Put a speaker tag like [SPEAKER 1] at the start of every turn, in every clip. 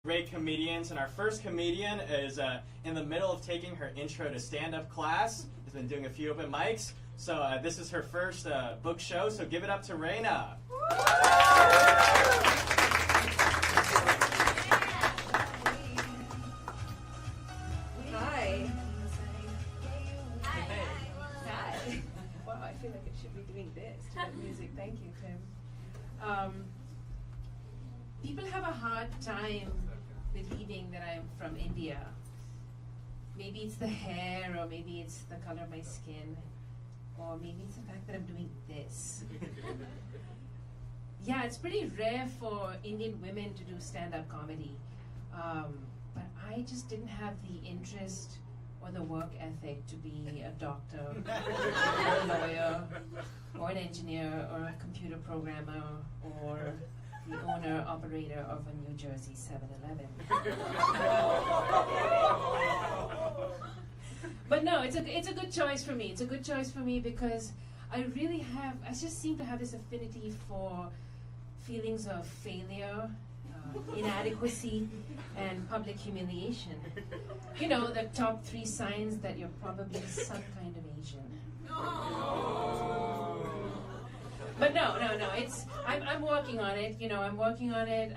[SPEAKER 1] Great comedians, and our first comedian is in the middle of taking her intro to stand-up class. Has been doing a few open mics, so this is her first book show. So give it up to Rayna.
[SPEAKER 2] Hi. Wow, I feel like it should be doing this to that music. Thank you, Tim. People have a hard time believing that I'm from India. Maybe it's the hair, or maybe it's the color of my skin, or maybe it's the fact that I'm doing this. Yeah, it's pretty rare for Indian women to do stand-up comedy. But I just didn't have the interest or the work ethic to be a doctor, or a lawyer, or an engineer, or a computer programmer, or the owner-operator of a New Jersey 7-Eleven. But no, it's a good choice for me. It's a good choice for me because I just seem to have this affinity for feelings of failure, inadequacy, and public humiliation. You know, the top 3 signs that you're probably some kind of Asian. But no, I'm working on it, I'm working on it.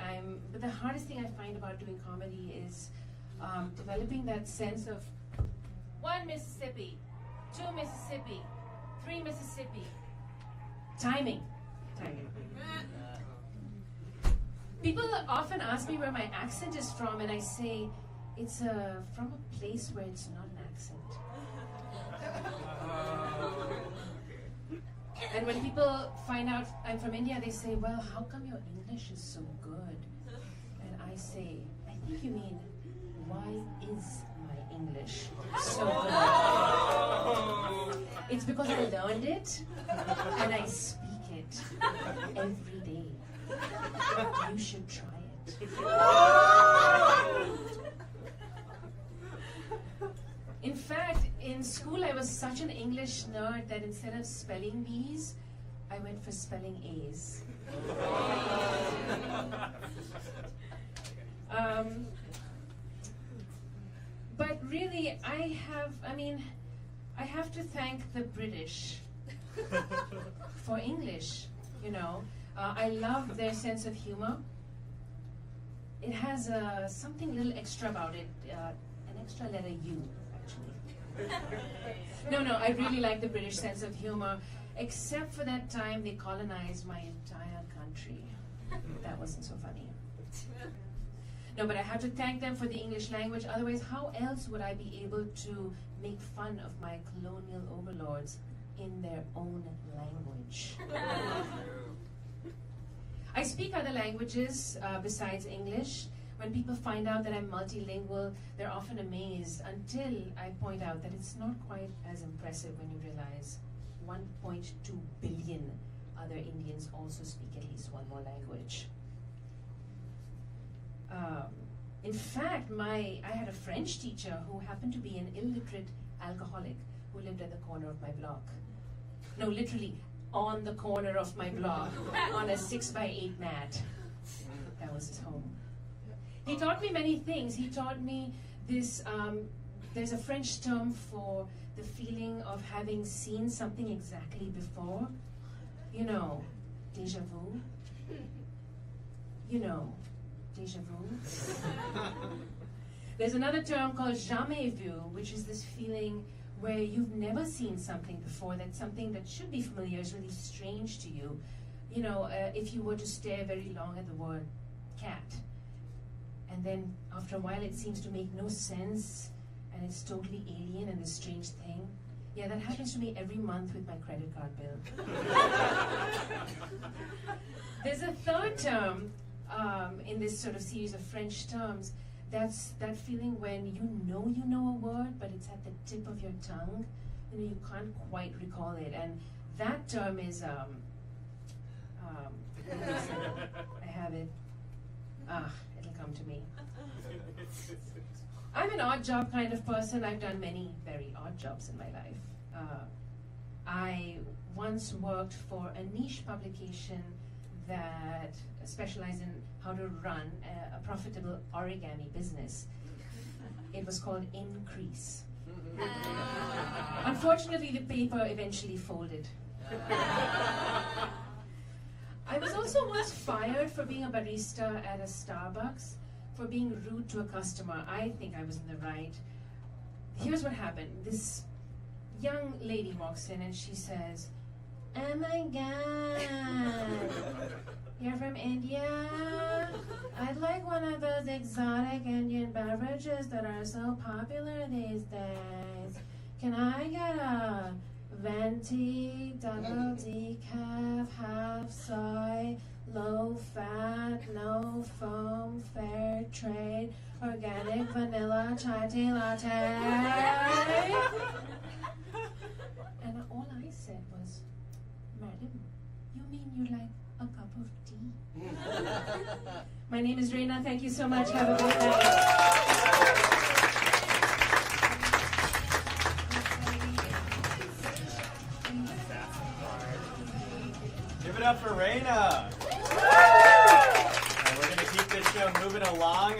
[SPEAKER 2] But the hardest thing I find about doing comedy is developing that sense of 1 Mississippi, 2 Mississippi, 3 Mississippi. Timing. People often ask me where my accent is from, and I say, it's from a place where it's not an accent. And when people find out I'm from India, they say, well, how come your English is so good? And I say, I think you mean, why is my English so good? It's because I learned it, and I speak it every day. You should try it. In fact, in school I was such an English nerd that instead of spelling bees, I went for spelling A's. But really, I have to thank the British for English, I love their sense of humor. It has something little extra about it, an extra letter U, actually. No, I really like the British sense of humor, except for that time they colonized my entire country. That wasn't so funny. No, but I have to thank them for the English language, otherwise how else would I be able to make fun of my colonial overlords in their own language? I speak other languages besides English. When people find out that I'm multilingual, they're often amazed until I point out that it's not quite as impressive when you realize 1.2 billion other Indians also speak at least one more language. In fact, I had a French teacher who happened to be an illiterate alcoholic who lived at the corner of my block. No, literally, on the corner of my block, on a 6x8 mat. That was his home. He taught me many things. He taught me this, there's a French term for the feeling of having seen something exactly before. Déjà vu. Déjà vu. There's another term called jamais vu, which is this feeling where you've never seen something before, that something that should be familiar is really strange to you. If you were to stare very long at the word cat, and then after a while it seems to make no sense, and it's totally alien and this strange thing. Yeah, that happens to me every month with my credit card bill. There's a third term in this sort of series of French terms. That's that feeling when you know a word, but it's at the tip of your tongue. You can't quite recall it. And that term is, I have it. It'll come to me. I'm an odd job kind of person. I've done many very odd jobs in my life. I once worked for a niche publication that specialized in how to run a profitable origami business. It was called Increase. Unfortunately, the paper eventually folded. I was also once fired for being a barista at a Starbucks, for being rude to a customer. I think I was in the right. Here's what happened. This young lady walks in and she says, "Oh my God, you're from India? I'd like one of those exotic Indian beverages that are so popular these days. Can I get a venti, double decaf, half soy, low fat, no foam, fair trade, organic vanilla chai tea latte?" And all I said was, "Madam, you mean you like a cup of tea?" My name is Rayna. Thank you so much. Have a great night.
[SPEAKER 1] Give it up for Rayna. We're going to keep this show moving along.